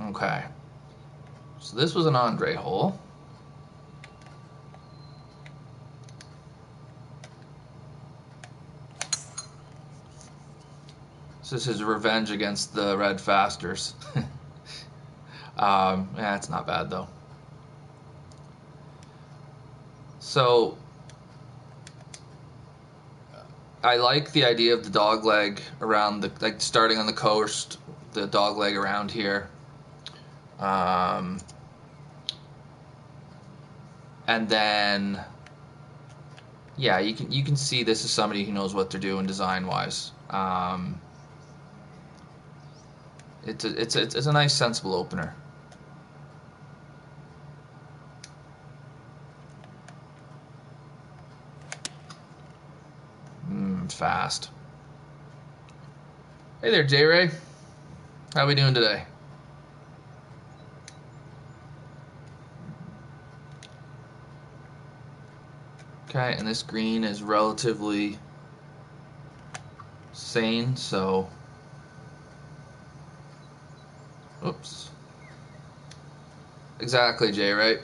Okay. So this was an Andre hole. So this is revenge against the Red Fasters. Yeah, it's not bad though. So I like the idea of the dog leg around the, like starting on the coast, the dog leg around here. And then, yeah, you can see this is somebody who knows what they're doing design wise. It's a nice sensible opener. Fast. Hey there, J Ray. How we doing today? Okay, and this green is relatively sane, so oops. Exactly, Jay, right?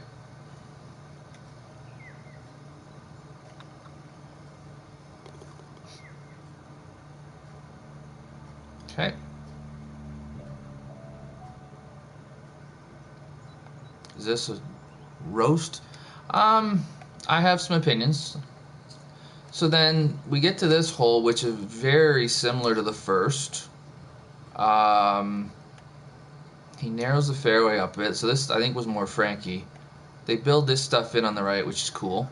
Okay. Is this a roast? I have some opinions. So then we get to this hole, which is very similar to the first. He narrows the fairway up a bit. So this, I think, was more Frankie. They build this stuff in on the right, which is cool.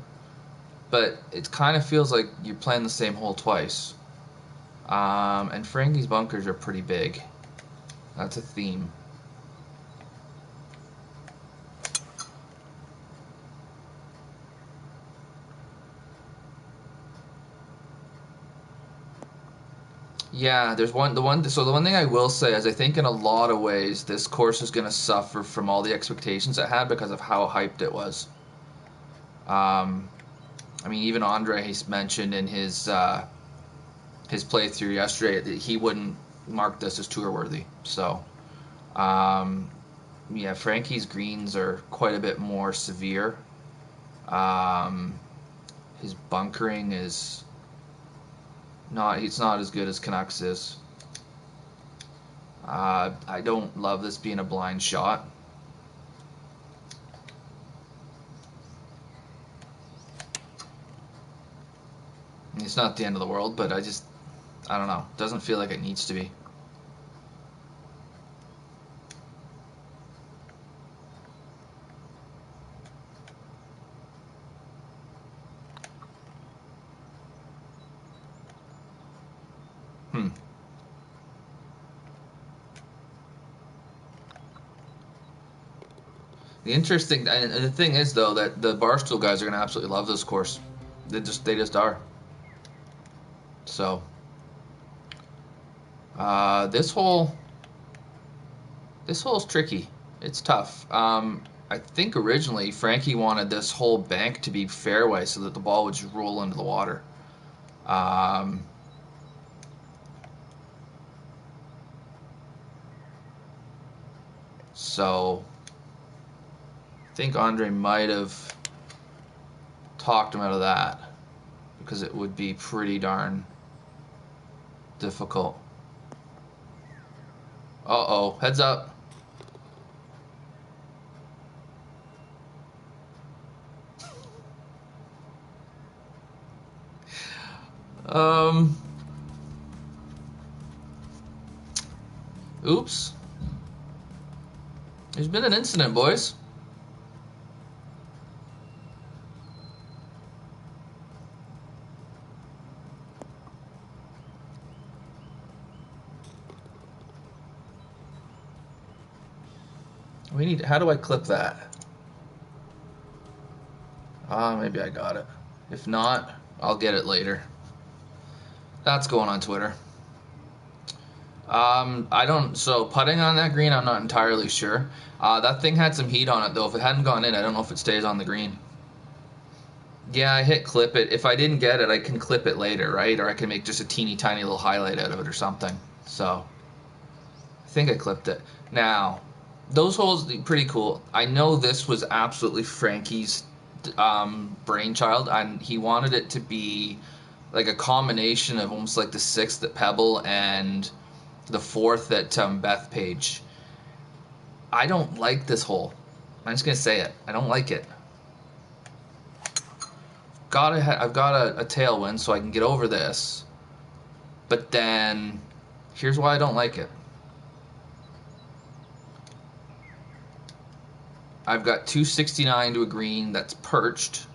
But it kind of feels like you're playing the same hole twice. And Frankie's bunkers are pretty big. That's a theme. Yeah, there's the one thing I will say is I think in a lot of ways this course is going to suffer from all the expectations it had because of how hyped it was. I mean, even Andre, he's mentioned in his playthrough yesterday that he wouldn't mark this as tour worthy. So, yeah, Frankie's greens are quite a bit more severe. His bunkering is he's not as good as Canucks is. I don't love this being a blind shot. It's not the end of the world, but I don't know. It doesn't feel like it needs to be. The interesting and the thing is though that the Barstool guys are gonna absolutely love this course. They just are. So this hole's tricky. It's tough. I think originally Frankie wanted this whole bank to be fairway so that the ball would just roll into the water. So I think Andre might have talked him out of that because it would be pretty darn difficult. Uh-oh, heads up. Oops. There's been an incident, boys. How do I clip that? Maybe I got it. If not, I'll get it later. That's going on Twitter. So putting on that green, I'm not entirely sure. That thing had some heat on it though. If it hadn't gone in, I don't know if it stays on the green. Yeah, I hit clip it. If I didn't get it, I can clip it later, right? Or I can make just a teeny tiny little highlight out of it or something. So, I think I clipped it. Now, those holes pretty cool. I know this was absolutely Frankie's brainchild, and he wanted it to be like a combination of almost like the sixth at Pebble and the fourth at Bethpage. I don't like this hole. I'm just gonna say it. I don't like it. I've got a tailwind, so I can get over this. But then, here's why I don't like it. I've got 269 to a green that's perched.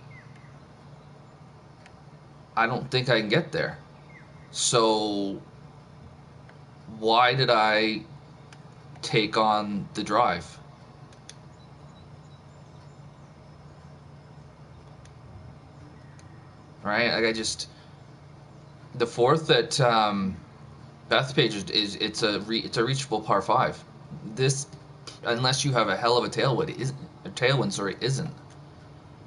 I don't think I can get there. So, why did I take on the drive? Right? Like the fourth at Bethpage it's a reachable par five. This, unless you have a hell of a tailwind, sorry, isn't.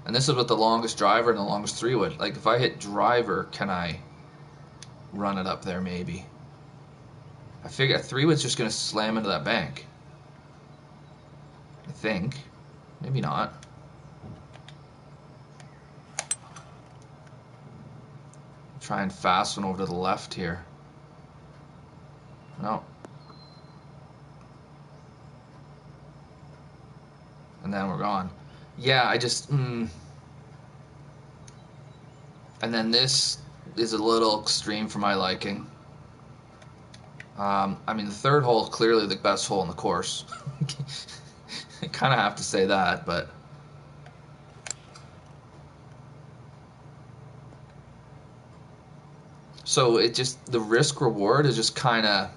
And this is with the longest driver and the longest three wood. Like if I hit driver, can I run it up there? Maybe. I figure a three wood's just gonna slam into that bank. I think. Maybe not. Try and fast one over to the left here. No. And then we're gone. Yeah, I just... And then this is a little extreme for my liking. I mean, the third hole is clearly the best hole in the course. I kind of have to say that, but... So it just... The risk-reward is just kind of...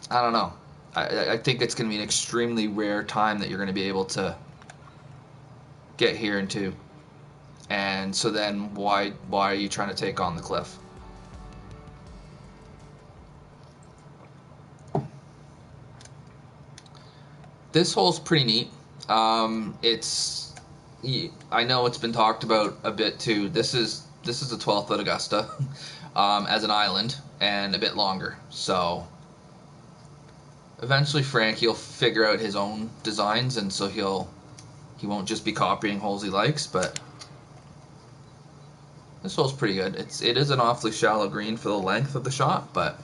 I don't know. I think it's going to be an extremely rare time that you're going to be able to get here into. And so then why are you trying to take on the cliff? This hole's pretty neat. It's... I know it's been talked about a bit too. This is the 12th at Augusta as an island and a bit longer. So... Eventually Frankie will figure out his own designs, and so he won't just be copying holes he likes, but this hole's pretty good. It is an awfully shallow green for the length of the shot, but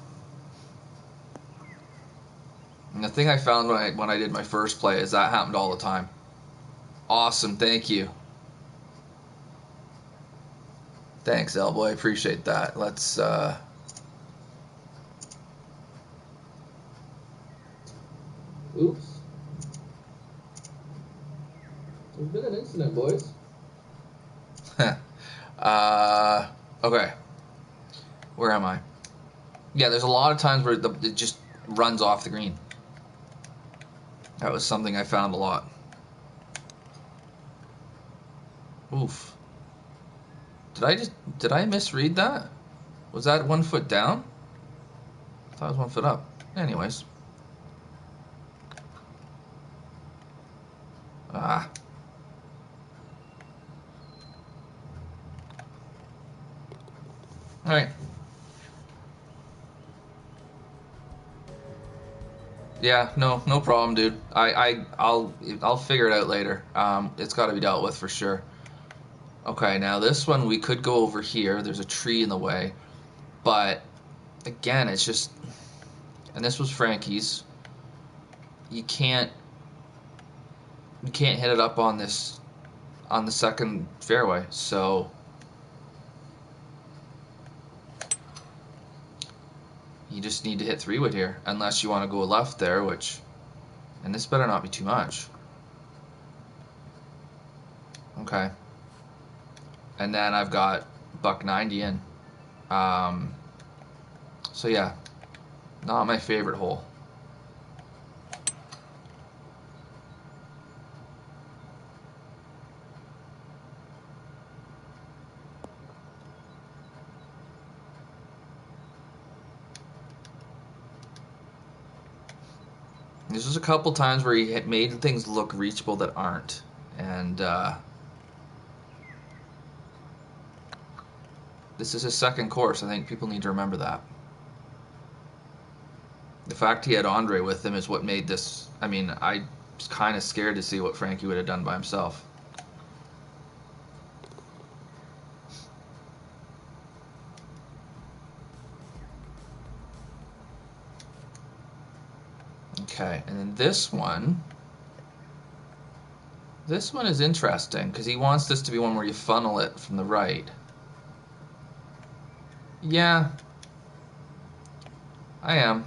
and the thing I found when I did my first play is that happened all the time. Awesome, thank you. Thanks, Elbow, I appreciate that. Let's Oops. There's been an incident, boys. Okay. Where am I? Yeah, there's a lot of times where it just runs off the green. That was something I found a lot. Oof. Did I misread that? Was that 1 foot down? I thought it was 1 foot up. Anyways. Ah. All right. Yeah, no problem, dude. I'll figure it out later. It's got to be dealt with for sure. Okay, now this one we could go over here. There's a tree in the way, but again, it's just, and this was Frankie's. You can't hit it up on the second fairway, so you just need to hit three wood here, unless you want to go left there, and this better not be too much. Okay. And then I've got buck 90 in. So yeah, not my favorite hole. There's just a couple times where he had made things look reachable that aren't, and this is his second course. I think people need to remember that. The fact he had Andre with him is what made this. I mean, I was kind of scared to see what Frankie would have done by himself. Okay, and then this one is interesting because he wants this to be one where you funnel it from the right. Yeah, I am.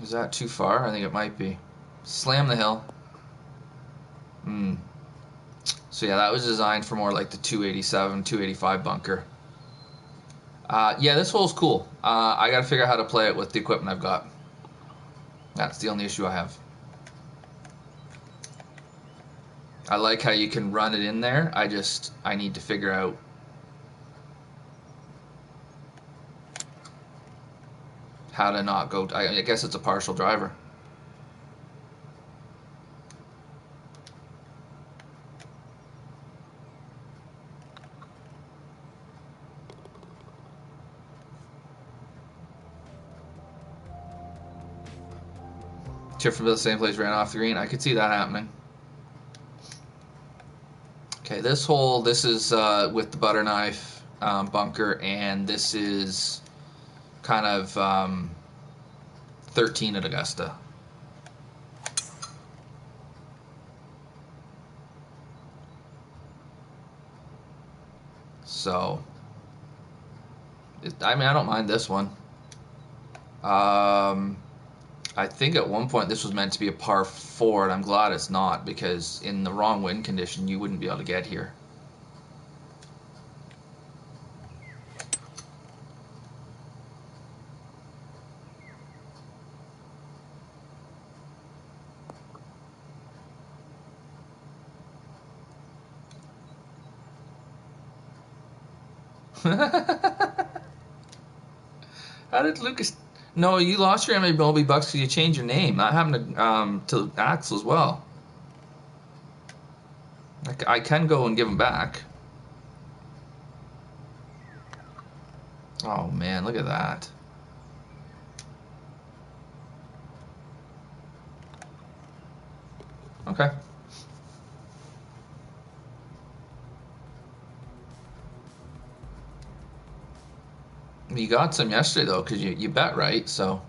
Is that too far? I think it might be. Slam the hill. So yeah, that was designed for more like the 287, 285 bunker. Yeah, this hole's cool. I gotta figure out how to play it with the equipment I've got. That's the only issue I have. I like how you can run it in there. I need to figure out how to not go. I guess it's a partial driver. Chip from the same place, ran off the green. I could see that happening. Okay, this hole, this is with the butter knife bunker, and this is kind of 13 at Augusta. So, I mean, I don't mind this one. I think at one point this was meant to be a par 4, and I'm glad it's not, because in the wrong wind condition you wouldn't be able to get here. How did Lucas... No, you lost your MLB bucks because you changed your name. That happened to Axel as well. I can go and give them back. Oh man, look at that. Okay. You got some yesterday though, because you bet right, so.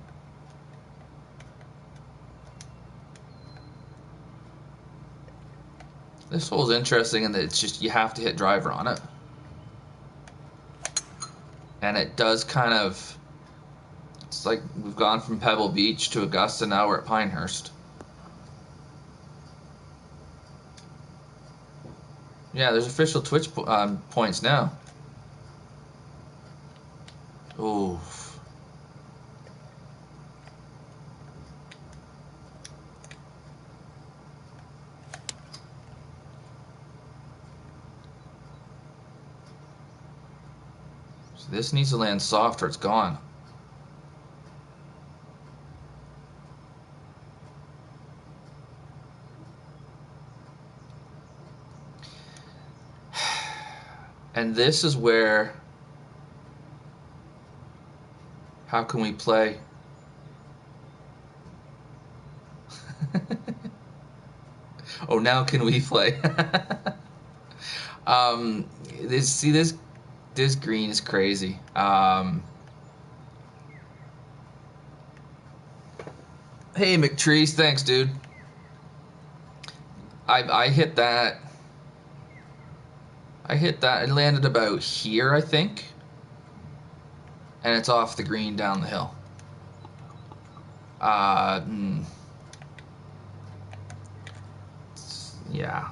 This hole's interesting in that it's just you have to hit driver on it. And it does kind of, it's like we've gone from Pebble Beach to Augusta, now we're at Pinehurst. Yeah, there's official Twitch points now. Oof. So this needs to land soft or it's gone. And this is where, how can we play? Oh, now can we play? This green is crazy. Hey McTrees, thanks, dude. I hit that. It landed about here, I think. And it's off the green down the hill. Yeah.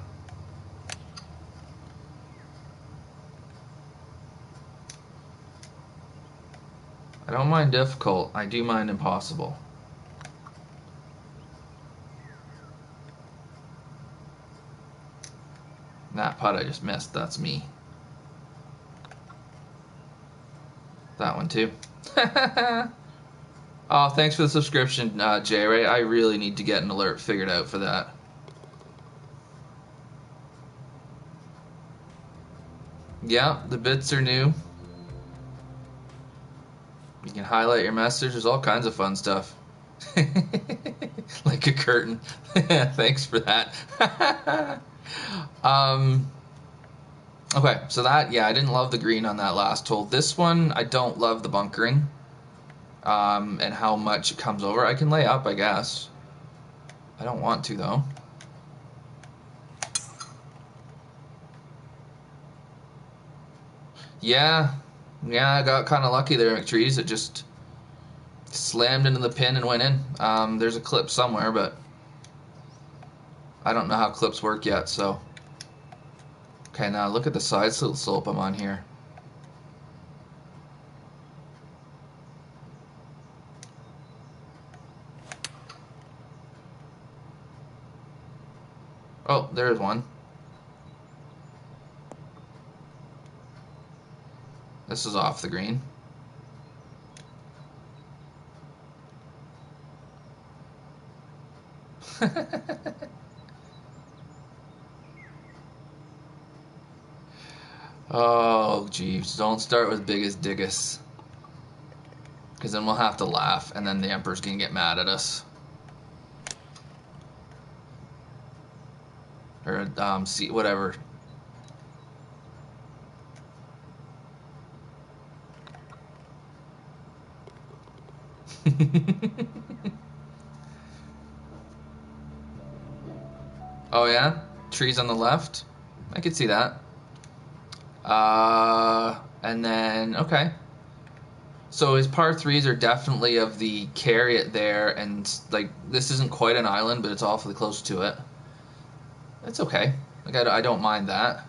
I don't mind difficult. I do mind impossible. That putt I just missed, that's me. That one too. Oh, thanks for the subscription, Jay Ray. I really need to get an alert figured out for that. Yeah, the bits are new. You can highlight your message. There's all kinds of fun stuff. Like a curtain. Thanks for that. Okay, so that, yeah, I didn't love the green on that last hole. This one, I don't love the bunkering. And how much it comes over. I can lay up, I guess. I don't want to, though. Yeah, I got kind of lucky there, McTrees. It just slammed into the pin and went in. There's a clip somewhere, but I don't know how clips work yet, so. Okay, now look at the side slope I'm on here. Oh, there's one. This is off the green. Oh, jeeves. Don't start with biggest diggus. Because then we'll have to laugh, and then the Emperor's going to get mad at us. Or, see, whatever. Oh, yeah? Trees on the left? I could see that. And then, okay. So his par threes are definitely of the carry it there, and like this isn't quite an island, but it's awfully close to it. It's okay. Like I don't mind that.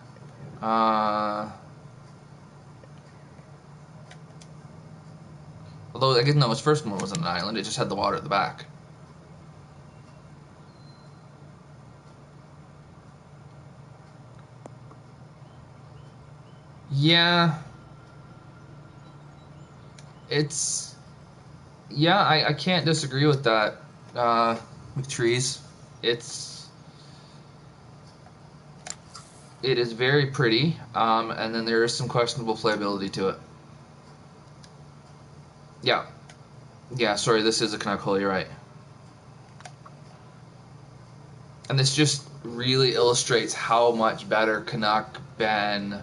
Although I guess no, his first one wasn't an island; it just had the water at the back. Yeah, it's yeah. I can't disagree with that. With trees, it's it is very pretty, and then there is some questionable playability to it. Yeah, yeah. Sorry, this is a Canuck hole. You're right. And this just really illustrates how much better Canuck, Ben,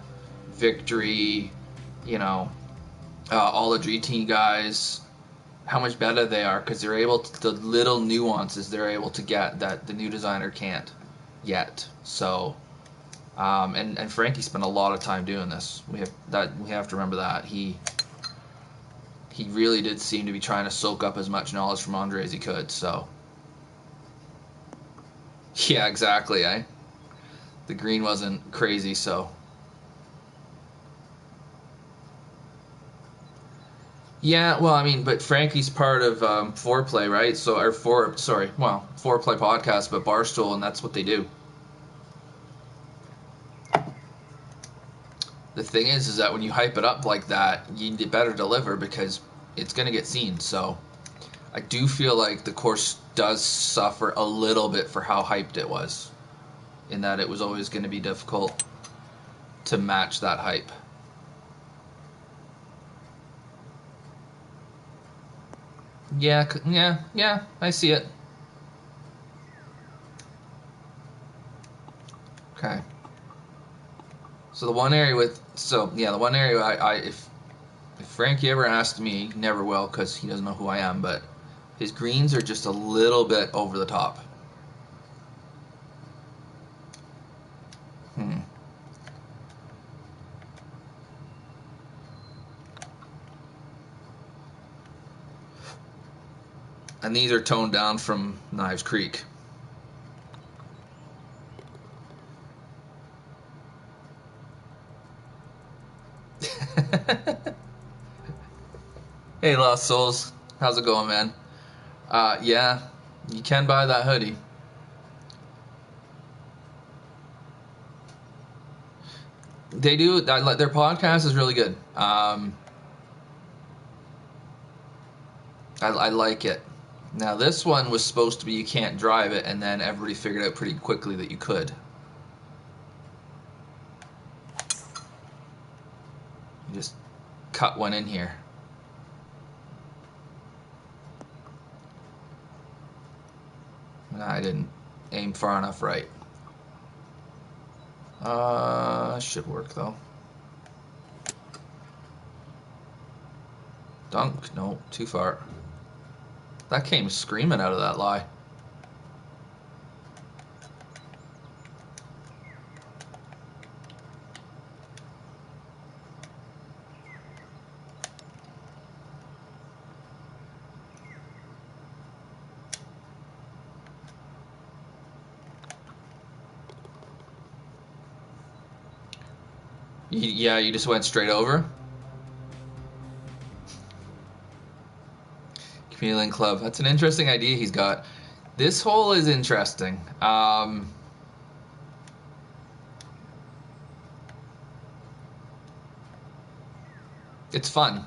Victory, you know, all the GT guys, how much better they are because they're able to, the little nuances they're able to get that the new designer can't yet. So, and Frankie spent a lot of time doing this. We have to remember that he really did seem to be trying to soak up as much knowledge from Andre as he could. So, yeah, exactly. The green wasn't crazy, so. Yeah, well, I mean, but Frankie's part of Foreplay, right? So, or Foreplay podcast, but Barstool, and that's what they do. The thing is that when you hype it up like that, you better deliver because it's going to get seen. So, I do feel like the course does suffer a little bit for how hyped it was, in that it was always going to be difficult to match that hype. Yeah, I see it. Okay. So the one area if Frankie ever asked me, he never will because he doesn't know who I am, but his greens are just a little bit over the top. And these are toned down from Knives Creek. Hey, Lost Souls. How's it going, man? Yeah, you can buy that hoodie. They do. Their podcast is really good. I like it. Now, this one was supposed to be you can't drive it, and then everybody figured out pretty quickly that you could. You just cut one in here. I didn't aim far enough right. Should work though. Dunk? No, too far. That came screaming out of that lie. Yeah, you just went straight over. Chameleon Club. That's an interesting idea he's got. This hole is interesting. It's fun.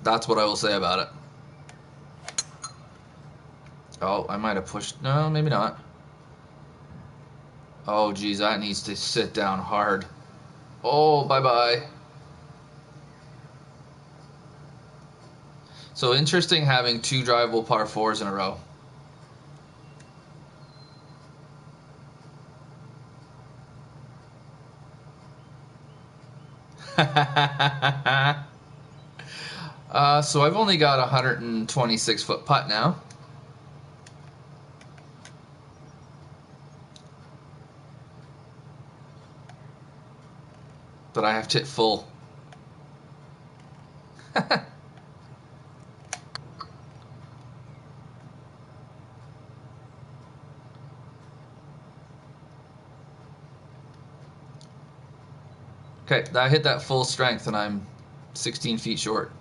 That's what I will say about it. Oh, I might have pushed. No, maybe not. Oh, geez, that needs to sit down hard. Oh, bye-bye. So interesting having two drivable par fours in a row. So I've only got a 126-foot putt now. But I have to hit full. Okay, I hit that full strength and I'm 16 feet short.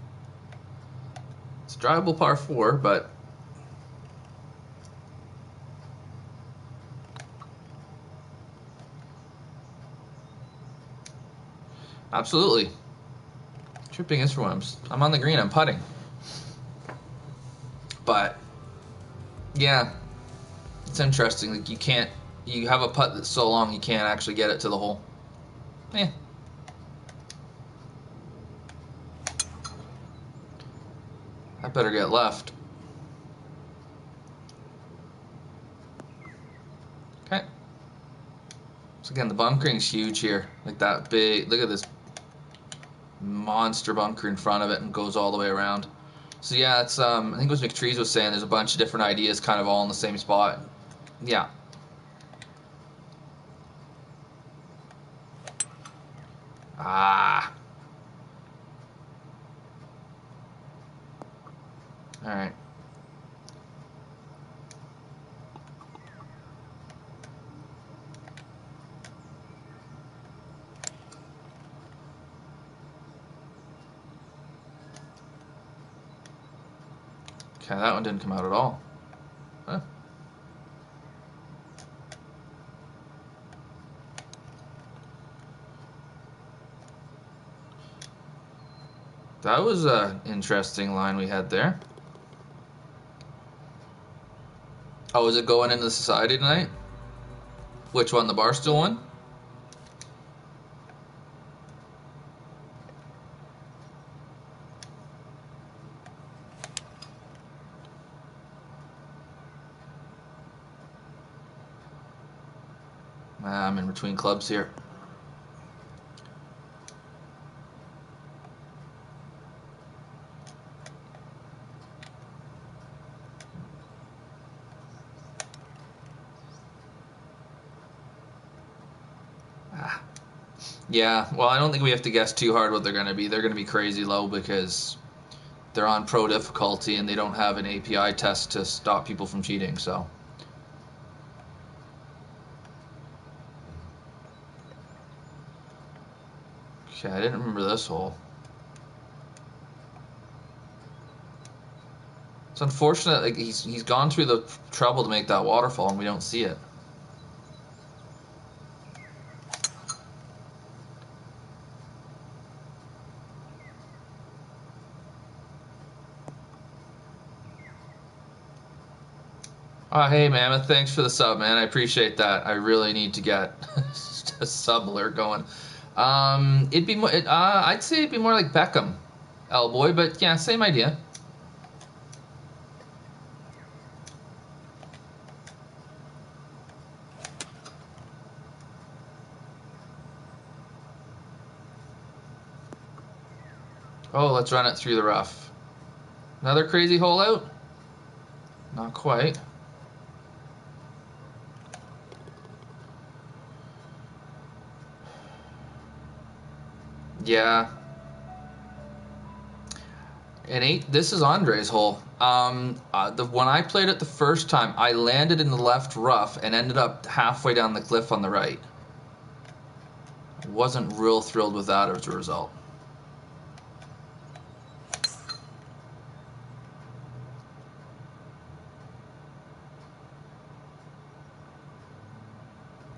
It's a drivable par 4, but absolutely. Tripping is for when I'm on the green, I'm putting. But yeah, it's interesting. Like you have a putt that's so long you can't actually get it to the hole. Eh. I better get left. Okay. So again, the bunkering's huge here. Like that big, look at this monster bunker in front of it and goes all the way around. So yeah, it's I think it was McTrees was saying there's a bunch of different ideas kind of all in the same spot. Yeah. Ah. All right. Okay, that one didn't come out at all. Huh. That was an interesting line we had there. Oh, is it going into the society tonight? Which one, the Barstool one? I'm in between clubs here. Yeah, well, I don't think we have to guess too hard what they're going to be. They're going to be crazy low because they're on pro difficulty and they don't have an API test to stop people from cheating, so. Okay, I didn't remember this hole. It's unfortunate, like he's gone through the trouble to make that waterfall and we don't see it. Hey Mammoth, thanks for the sub, man. I appreciate that. I really need to get a sub alert going. It'd be more. I'd say it'd be more like Beckham, Boy, but yeah, same idea. Oh, let's run it through the rough. Another crazy hole out? Not quite. Yeah. This is Andre's hole. When I played it the first time, I landed in the left rough and ended up halfway down the cliff on the right. Wasn't real thrilled with that as a result.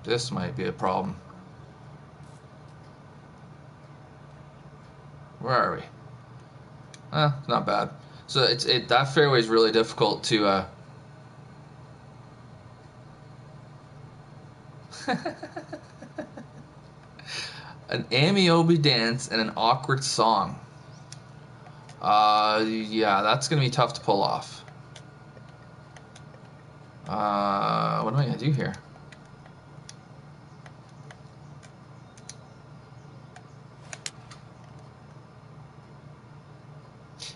This might be a problem. Where are we? Not bad. So that fairway is really difficult to an Amiobi dance and an awkward song. Yeah, that's gonna be tough to pull off. What am I gonna do here?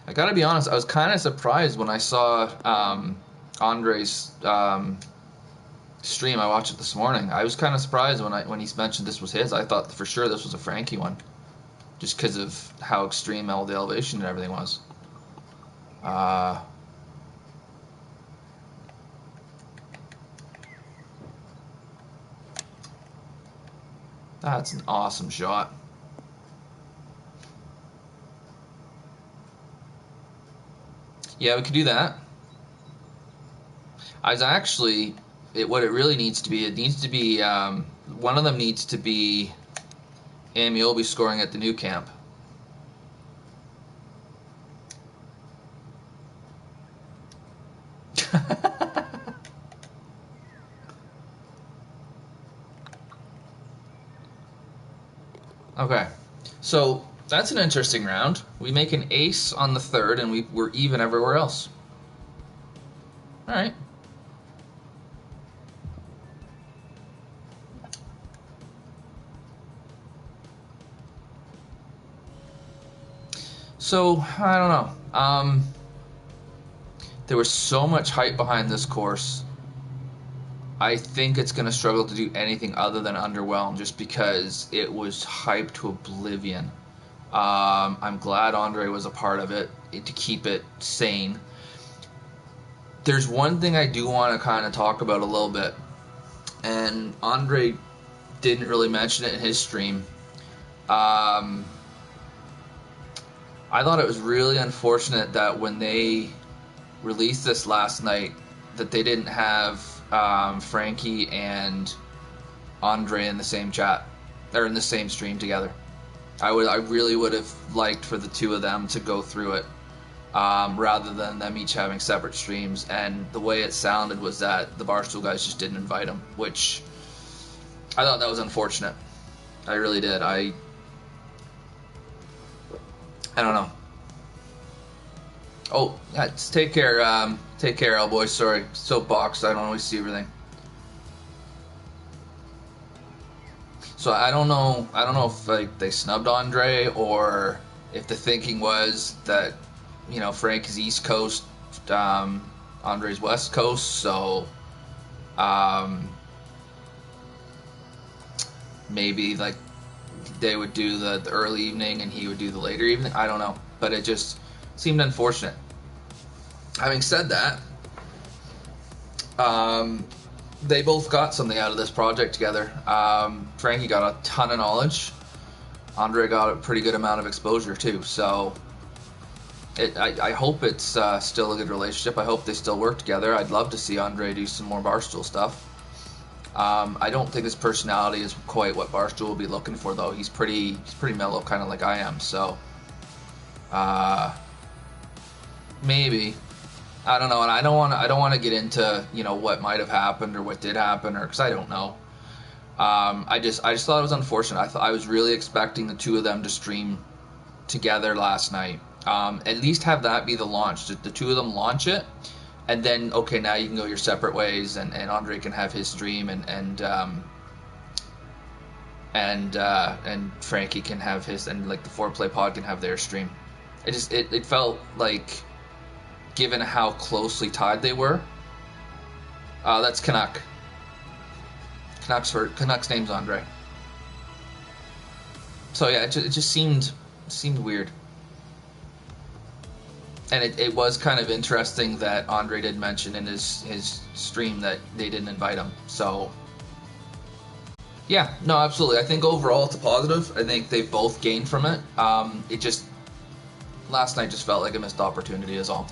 I gotta be honest, I was kind of surprised when I saw Andre's stream. I watched it this morning. I was kind of surprised when he mentioned this was his. I thought for sure this was a Frankie one, just because of how extreme all the elevation and everything was. That's an awesome shot. Yeah, we could do that. I was actually, what it really needs to be, one of them needs to be Amiobi scoring at the new camp. Okay, so that's an interesting round. We make an ace on the third, and we're even everywhere else. All right. So I don't know. There was so much hype behind this course. I think it's going to struggle to do anything other than underwhelm, just because it was hyped to oblivion. I'm glad Andre was a part of it to keep it sane. There's one thing I do want to kind of talk about a little bit, and Andre didn't really mention it in his stream. I thought it was really unfortunate that when they released this last night, that they didn't have Frankie and Andre in the same chat, or in the same stream together. I really would have liked for the two of them to go through it, rather than them each having separate streams. And the way it sounded was that the Barstool guys just didn't invite them, which I thought that was unfortunate. I really did. I don't know. Oh, yeah, take care, L-boy. Sorry, soapbox. I don't always see everything. So I don't know if like they snubbed Andre, or if the thinking was that, you know, Frank is East Coast, Andre's West Coast, so maybe like they would do the early evening and he would do the later evening. I don't know, but it just seemed unfortunate. Having said that, they both got something out of this project together. Frankie got a ton of knowledge. Andre got a pretty good amount of exposure too. So I hope it's still a good relationship. I hope they still work together. I'd love to see Andre do some more Barstool stuff. I don't think his personality is quite what Barstool will be looking for, though. He's pretty mellow, kind of like I am. So maybe. I don't know, and I don't want to get into, you know, what might have happened or what did happen, or because I don't know. I just thought it was unfortunate. I was really expecting the two of them to stream together last night. At least have that be the launch. The two of them launch it, and then okay, now you can go your separate ways, and Andre can have his stream, and Frankie can have his, and like the Foreplay Pod can have their stream. It felt like, given how closely tied they were. That's Canuck. Canuck's name's Andre. So yeah, it just seemed weird. And it was kind of interesting that Andre did mention in his stream that they didn't invite him. So yeah, no, absolutely. I think overall it's a positive. I think they both gained from it. It just, last night just felt like a missed opportunity is all.